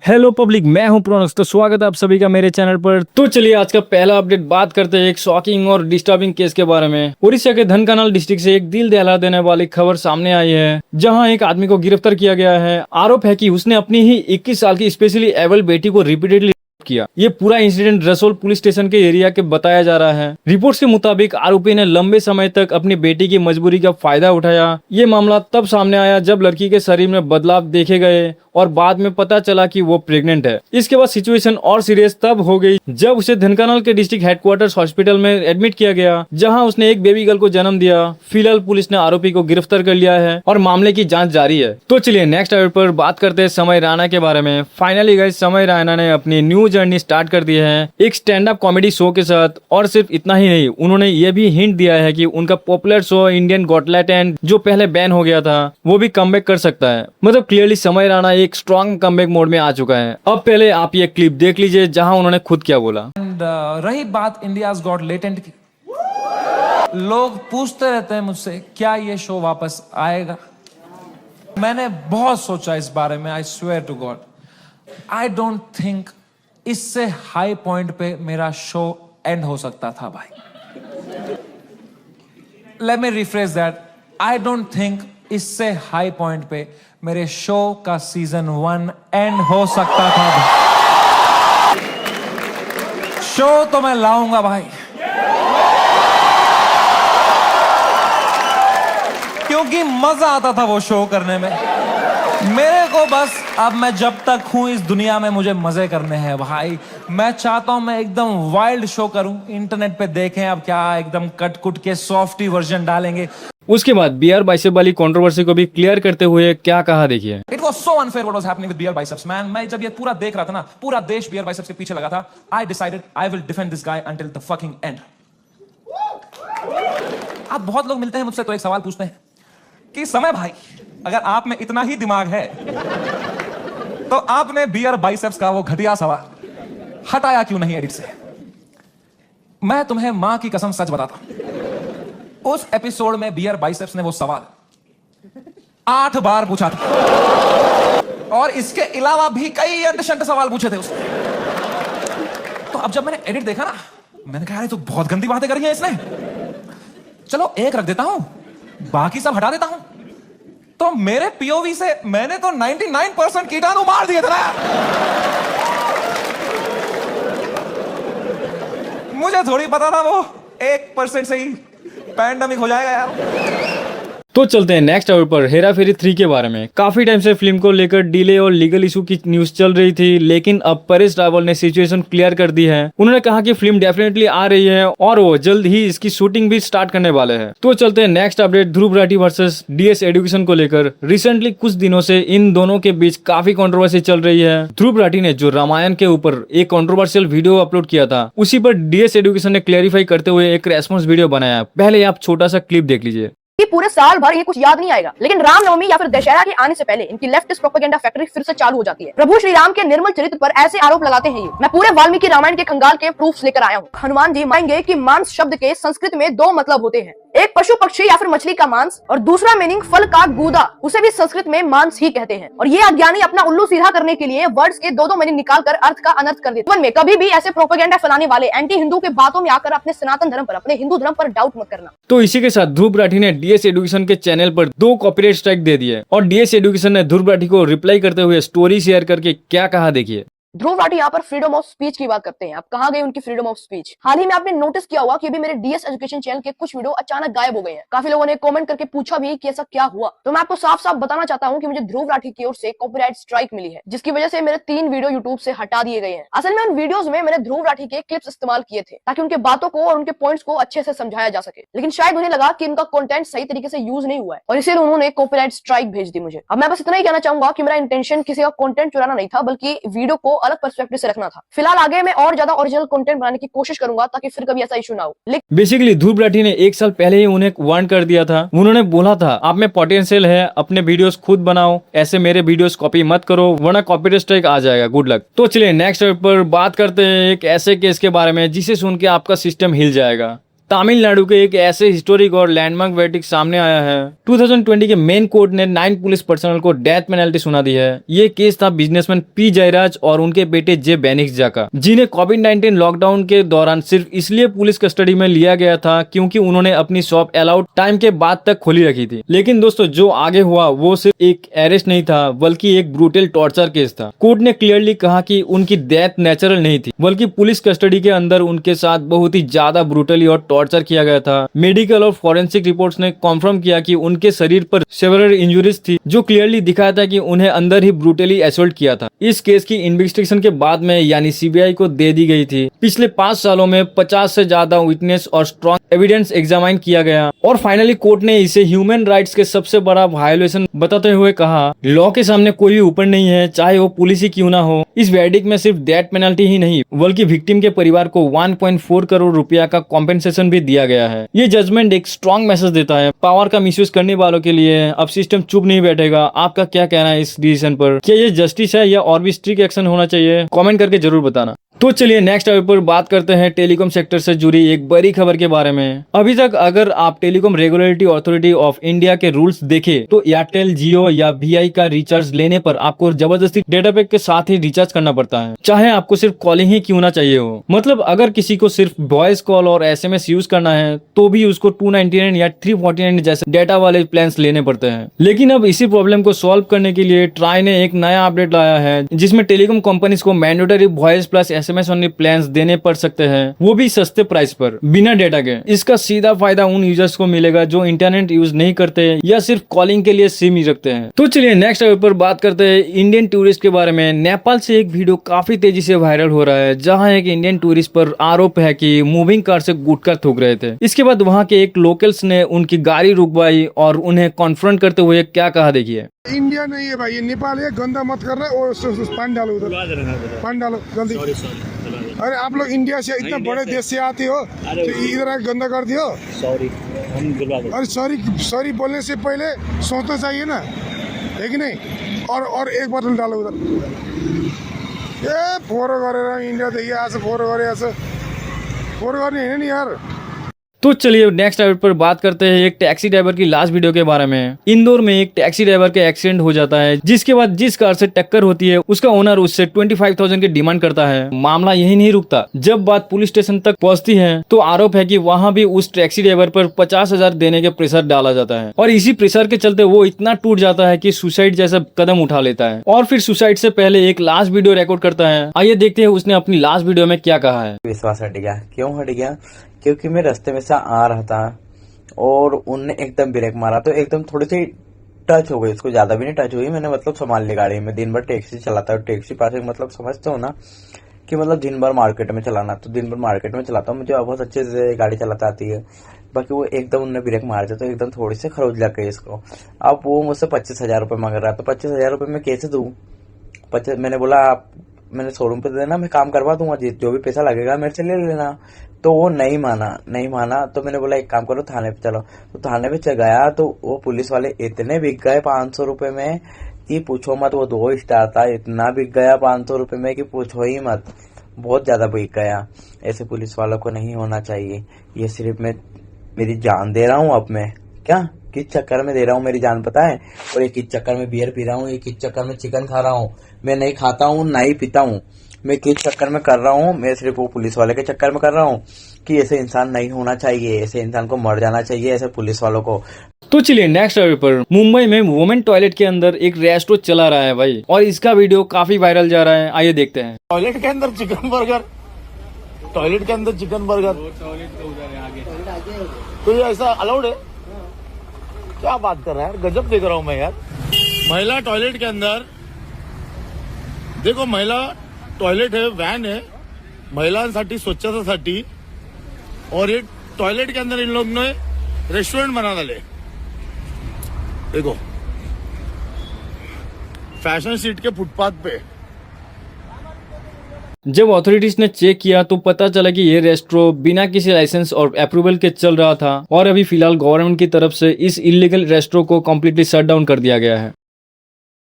Hello public, मैं हूं प्रोनक्स। तो स्वागत है आप सभी का मेरे चैनल पर। तो चलिए आज का पहला अपडेट बात करते हैं एक शॉकिंग और डिस्टर्बिंग केस के बारे में। उड़ीसा के धनकनाल डिस्ट्रिक्ट से एक दिल दहला देने वाली खबर सामने आई है, जहां एक आदमी को गिरफ्तार किया गया है। आरोप है कि उसने अपनी ही 21 साल की स्पेशली एबल बेटी को रिपीटेडली किया। ये पूरा इंसिडेंट रसोल पुलिस स्टेशन के एरिया के बताया जा रहा है। रिपोर्ट्स के मुताबिक आरोपी ने लंबे समय तक अपनी बेटी की मजबूरी का फायदा उठाया। ये मामला तब सामने आया जब लड़की के शरीर में बदलाव देखे गए और बाद में पता चला कि वो प्रेग्नेंट है। इसके बाद सिचुएशन और सीरियस तब हो गई जब उसे धनकनाल के डिस्ट्रिक्ट हेडक्वार्टर्स हॉस्पिटल में एडमिट किया गया, जहां उसने एक बेबी गर्ल को जन्म दिया। फिलहाल पुलिस ने आरोपी को गिरफ्तार कर लिया है और मामले की जांच जारी है। तो चलिए नेक्स्ट अपडेट पर बात करते हैं समय रैना के बारे में। फाइनली गाइस, समय रैना ने अपनी न्यू जर्नी स्टार्ट कर दी है एक स्टैंड अप कॉमेडी शो के साथ। और सिर्फ इतना ही नहीं, उन्होंने ये भी हिंट दिया है कि उनका popular show Indian got talent जो पहले बैन हो गया था, वो भी कमबैक कर सकता है। मतलब क्लियरली समय रैना एक स्ट्रॉन्ग कमबैक मोड में आ चुका है। अब पहले आप ये क्लिप देख लीजिए जहां उन्होंने खुद क्या बोला। रही बात इंडियाज गॉट लेटेंट की, लोग पूछते रहते हैं मुझसे क्या ये शो वापस आएगा। मैंने बहुत सोचा इस बारे में। I swear to God, I don't think इससे हाई पॉइंट पे मेरा शो एंड हो सकता था भाई। Let me refresh that, I don't think इससे हाई पॉइंट पे मेरे शो का सीजन 1 एंड हो सकता था भाई। शो तो मैं लाऊंगा भाई, क्योंकि मजा आता था वो शो करने में मेरे को। बस अब मैं जब तक हूं इस दुनिया में मुझे मजे करने हैं भाई। मैं चाहता हूं मैं एकदम वाइल्ड शो करूं, इंटरनेट पे देखें अब क्या एकदम कट कुट के सॉफ्टी वर्जन डालेंगे। उसके बाद बियर बाइसेप वाली कंट्रोवर्सी को भी क्लियर करते हुए क्या कहा, देखिए। It was so unfair what was happening with Beer Biceps man. मैं जब ये पूरा देख रहा था ना, पूरा देश बियर बाइसेप्स के पीछे लगा था। I decided I will defend this guy until the fucking and. अब बहुत लोग मिलते हैं मुझसे तो एक सवाल पूछते हैं कि समय भाई, अगर आप में इतना ही दिमाग है तो आपने बियर बाइसेप्स का वो घटिया सवाल हटाया क्यों नहीं एडिट से। मैं तुम्हें मां की कसम सच बताता हूं, उस एपिसोड में बियर बाइसेप्स ने वो सवाल 8 बार पूछा था और इसके अलावा भी कई अंतशंत सवाल पूछे थे उसने। तो अब जब मैंने एडिट देखा ना, मैंने कहा तो बहुत गंदी बातें करी हैं इसने, चलो एक रख देता हूं, बाकी सब हटा देता हूं। तो मेरे पीओवी से मैंने तो 99% कीटाणु मार दिए थे ना। मुझे थोड़ी पता था वो 1% से ही पैंडेमिक हो जाएगा यार। तो चलते हैं नेक्स्ट अपडेट पर, हेरा फेरी 3 के बारे में। काफी टाइम से फिल्म को लेकर डिले और लीगल इशू की न्यूज चल रही थी, लेकिन अब परेश रावल ने सिचुएशन क्लियर कर दी है। उन्होंने कहा कि फिल्म डेफिनेटली आ रही है और वो जल्द ही इसकी शूटिंग भी स्टार्ट करने वाले हैं। तो चलते हैं next update, Dhruv Rathee versus DS education को लेकर। रिसेंटली कुछ दिनों से इन दोनों के बीच काफी कंट्रोवर्सी चल रही है। ध्रुव राठी ने जो रामायण के ऊपर एक कंट्रोवर्शियल वीडियो अपलोड किया था, उसी पर डीएस एजुकेशन ने क्लैरिफाई करते हुए एक रेस्पॉन्स वीडियो बनाया। पहले आप छोटा सा क्लिप देख लीजिए। कि पूरे साल भर ये कुछ याद नहीं आएगा, लेकिन रामनवमी या फिर दशहरा के आने से पहले इनकी लेफ्टिस्ट प्रोपेगेंडा फैक्ट्री फिर से चालू हो जाती है। प्रभु श्री राम के निर्मल चरित्र पर ऐसे आरोप लगाते हैं ये। मैं पूरे वाल्मीकि रामायण के कंगाल के प्रूफ्स लेकर आया हूँ। हनुमान जी मानेंगे कि मांस शब्द के संस्कृत में 2 मतलब होते हैं, एक पशु पक्षी या फिर मछली का मांस और दूसरा मीनिंग फल का गूदा, उसे भी संस्कृत में मांस ही कहते हैं। और ये अज्ञानी अपना उल्लू सीधा करने के लिए वर्ड्स के 2 मीनिंग निकालकर अर्थ का अनर्थ कर देते हैं। में कभी भी ऐसे प्रोपेगेंडा फैलाने वाले एंटी हिंदू के बातों में आकर अपने सनातन धर्म पर, अपने हिंदू धर्म पर डाउट मत करना। तो इसी के साथ ध्रुव राठी ने डीएस एजुकेशन के चैनल पर 2 कॉपीराइट स्ट्राइक दे दिए और डीएस एजुकेशन ने ध्रुव राठी को रिप्लाई करते हुए स्टोरी शेयर करके क्या कहा, देखिए। ध्रुव राठी यहाँ पर फ्रीडम ऑफ स्पीच की बात करते हैं। अब कहाँ गई उनकी फ्रीडम ऑफ स्पीच? हाल ही में आपने नोटिस किया होगा कि अभी मेरे डीएस एजुकेशन चैनल के कुछ वीडियो अचानक गायब हो गए हैं। काफी लोगों ने कमेंट करके पूछा भी कि ऐसा क्या हुआ। तो मैं आपको साफ साफ बताना चाहता हूँ कि मुझे ध्रुव राठी की ओर से कॉपीराइट स्ट्राइक मिली है, जिसकी वजह से मेरे 3 वीडियो यूट्यूब से हटा दिए गए हैं। असल में उन वीडियोस में मैंने ध्रुव राठी के क्लिप्स इस्तेमाल किए थे ताकि उनके बातों को और उनके पॉइंट्स को अच्छे से समझाया जा सके, लेकिन शायद उन्हें लगा कि इनका कंटेंट सही तरीके से यूज नहीं हुआ है और इसीलिए उन्होंने कॉपीराइट स्ट्राइक भेज दी मुझे। अब मैं बस इतना ही कहना चाहूंगा कि मेरा इंटेंशन किसी का कंटेंट चुराना नहीं था, बल्कि वीडियो को अलग पर्सपेक्टिव से रखना था। फिलहाल आगे मैं और ज्यादा ओरिजिनल कंटेंट बनाने की कोशिश करूंगा ताकि फिर कभी ऐसा इशू ना हो। बेसिकली ध्रुव राठी ने 1 साल पहले ही उन्हें वार्न कर दिया था। उन्होंने बोला था आप में पोटेंशियल है, अपने वीडियोस खुद बनाओ, ऐसे मेरे वीडियोस कॉपी मत करो वरना कॉपीराइट स्ट्राइक आ जाएगा, गुड लक। तो चलिए नेक्स्ट पर बात करते हैं एक ऐसे केस के बारे में जिसे सुन के आपका सिस्टम हिल जाएगा। तमिलनाडु के एक ऐसे हिस्टोरिक और लैंडमार्क वर्डिक्ट सामने आया है। 2020 के मेन कोर्ट ने 9 पुलिस पर्सनल को डेथ पेनल्टी सुना दी है। ये केस था बिजनेसमैन पी जयराज और उनके बेटे जे बेनिक्जा का, जिन्हें कोविड-19 लॉकडाउन के दौरान सिर्फ इसलिए पुलिस कस्टडी में लिया गया था क्योंकि उन्होंने अपनी शॉप अलाउड टाइम के बाद तक खोली रखी थी। लेकिन दोस्तों जो आगे हुआ वो सिर्फ एक अरेस्ट नहीं था बल्कि एक ब्रूटल टॉर्चर केस था। कोर्ट ने क्लियरली कहा कि उनकी डेथ नेचुरल नहीं थी बल्कि पुलिस कस्टडी के अंदर उनके साथ बहुत ही ज्यादा ब्रूटली और टॉर्चर किया गया था। मेडिकल और फॉरेंसिक रिपोर्ट्स ने कॉन्फर्म किया कि उनके शरीर पर सेवरल इंजुरीज थी जो क्लियरली दिखाता है कि उन्हें अंदर ही ब्रूटली असॉल्ट किया था। इस केस की इन्वेस्टिगेशन के बाद में यानी सीबीआई को दे दी गई थी। पिछले 5 सालों में 50 से ज्यादा विटनेस और स्ट्रॉन्ग एविडेंस एग्जामाइन किया गया और फाइनली कोर्ट ने इसे ह्यूमन राइट्स के सबसे बड़ा वायोलेशन बताते हुए कहा, लॉ के सामने कोई भी ऊपर नहीं है, चाहे वो पुलिस ही क्यों ना हो। इस वर्डिक्ट में सिर्फ डेथ पेनल्टी ही नहीं बल्कि विक्टिम के परिवार को 1.4 करोड़ रुपया का कॉम्पेंसेशन भी दिया गया है। ये जजमेंट एक स्ट्रॉन्ग मैसेज देता है पावर का मिसयूज करने वालों के लिए। अब सिस्टम चुप नहीं बैठेगा। आपका क्या कहना है इस डिसीजन पर? क्या ये जस्टिस है या और भी स्ट्रिक्ट एक्शन होना चाहिए? कमेंट करके जरूर बताना। तो चलिए नेक्स्ट टॉपिक पर बात करते हैं टेलीकॉम सेक्टर से जुड़ी एक बड़ी खबर के बारे में। अभी तक अगर आप telecom regulatory authority of India के रूल्स देखें तो एयरटेल, जियो या वीआई का रिचार्ज लेने पर आपको जबरदस्ती डेटा पैक के साथ ही रिचार्ज करना पड़ता है, चाहे आपको सिर्फ कॉलिंग ही क्यों ना चाहिए हो। मतलब अगर किसी को सिर्फ वॉइस कॉल और एसएमएस यूज करना है तो भी उसको 299 या 349 जैसे डेटा वाले प्लान लेने पड़ते हैं। लेकिन अब इसी प्रॉब्लम को सॉल्व करने के लिए ट्राई ने एक नया अपडेट लाया है जिसमें टेलीकॉम कंपनीज को mandatory voice plus SMS only plans देने पड़ सकते हैं, वो भी सस्ते प्राइस पर बिना डेटा के। इसका सीधा फायदा उन यूजर्स को मिलेगा जो इंटरनेट यूज नहीं करते या सिर्फ कॉलिंग के लिए सिम ही रखते हैं। तो चलिए नेक्स्ट टॉपिक पर बात करते हैं इंडियन टूरिस्ट के बारे में। नेपाल से एक वीडियो काफी तेजी से वायरल हो रहा है जहां एक इंडियन टूरिस्ट पर आरोप है कि मूविंग कार से गुटखा थूक रहे थे। इसके बाद वहां के एक लोकल्स ने उनकी गाड़ी रुकवाई और उन्हें कॉन्फ्रंट करते हुए क्या कहा देखिए। इंडिया नहीं है भाई, ये नेपाल है, गंदा मत करना। और पानी डालो उधर, पानी डालो जल्दी। अरे आप लोग इंडिया से इतना बड़े देश से आते हो तो इधर आके गंदा कर दियो। सॉरी, अरे सॉरी बोलने से पहले सोचना चाहिए ना, है कि नहीं? और एक बोतल डालो उधर। ए फोरो गरेर इंडिया देखिए आज फोरो गरे आज फोरो गर्ने हैन नि यार। तो चलिए नेक्स्ट टॉपिक पर बात करते हैं एक टैक्सी ड्राइवर की लास्ट वीडियो के बारे में। इंदौर में एक टैक्सी ड्राइवर का एक्सीडेंट हो जाता है जिसके बाद जिस कार से टक्कर होती है उसका ओनर उससे 25,000 की डिमांड करता है। मामला यही नहीं रुकता, जब बात पुलिस स्टेशन तक पहुंचती है तो आरोप है कि वहां भी उस टैक्सी ड्राइवर पर 50,000 देने के प्रेशर डाला जाता है और इसी प्रेशर के चलते वो इतना टूट जाता है कि सुसाइड जैसा कदम उठा लेता है और फिर सुसाइड से पहले एक लास्ट वीडियो रिकॉर्ड करता है। आइए देखते हैं उसने अपनी लास्ट वीडियो में क्या कहा है। विश्वास हट गया। क्यों हट गया? क्योंकि मैं रास्ते में से आ रहा था और उनने एकदम ब्रेक मारा तो एकदम थोड़ी सी टच हो गई, उसको ज्यादा भी नहीं टच हुई। मैंने मतलब संभाल ली गाड़ी में। दिन भर टैक्सी चलाता हूँ, टैक्सी पार्किंग मतलब समझते हो ना कि मतलब दिन भर मार्केट में चलाना, तो दिन भर मार्केट में चलाता हूँ, मुझे बहुत अच्छे से गाड़ी चलाता आती है। बाकी वो एकदम उनने ब्रेक मार दिया तो एकदम थोड़ी सी खरोच लग गई इसको। अब वो मुझसे 25,000 रुपये मांग रहा है, तो 25,000 रुपये मैं कैसे दूँ? मैंने बोला आप मैंने शोरूम पे दे देना, मैं काम करवा दूंगा, जो भी पैसा लगेगा मेरे से ले लेना। तो वो नहीं माना। तो मैंने बोला एक काम करो थाने पे चलो। तो थाने पे गया तो वो पुलिस वाले इतने बिक गए 500 रुपए में कि पूछो मत। वो 2 स्टार था, इतना बिक गया 500 रुपए में कि पूछो ही मत, बहुत ज्यादा बिक गया। ऐसे पुलिस वालों को नहीं होना चाहिए। ये सिर्फ मैं मेरी जान दे रहा हूँ। अब मैं क्या किस चक्कर में दे रहा हूँ मेरी जान पता है? और एक किस चक्कर में बियर पी रहा हूँ, एक किस चक्कर में चिकन खा रहा हूँ। मैं नहीं खाता हूँ ना ही पीता हूँ, मैं किस चक्कर में कर रहा हूँ? मैं सिर्फ वो पुलिस वाले के चक्कर में कर रहा हूँ कि ऐसे इंसान नहीं होना चाहिए, ऐसे इंसान को मर जाना चाहिए, ऐसे पुलिस वालों को। तो चलिए नेक्स्ट टॉपिक पर। मुंबई में वुमेन टॉयलेट के अंदर एक रेस्टो चला रहा है भाई और इसका वीडियो काफी वायरल जा रहा है। आइए देखते हैं। टॉयलेट के अंदर चिकन बर्गर, टॉयलेट के अंदर चिकन बर्गर, तो ये ऐसा अलाउड है? क्या बात कर रहा है यार, गजब देख रहा हूँ मैं यार। महिला टॉयलेट के अंदर देखो, महिला टॉयलेट है, वॅन आहे महिलांसाठी स्वच्छतेसाठी, और ये टॉयलेट के अंदर इन लोग ने रेस्टोरेंट बना डाले। देखो फैशन स्ट्रीट के फुटपाथ पे। जब अथॉरिटीज ने चेक किया तो पता चला कि ये रेस्टोरेंट बिना किसी लाइसेंस और अप्रूवल के चल रहा था और अभी फिलहाल गवर्नमेंट की तरफ से इस इलीगल रेस्टोरेंट को कम्प्लीटली शट डाउन कर दिया गया है।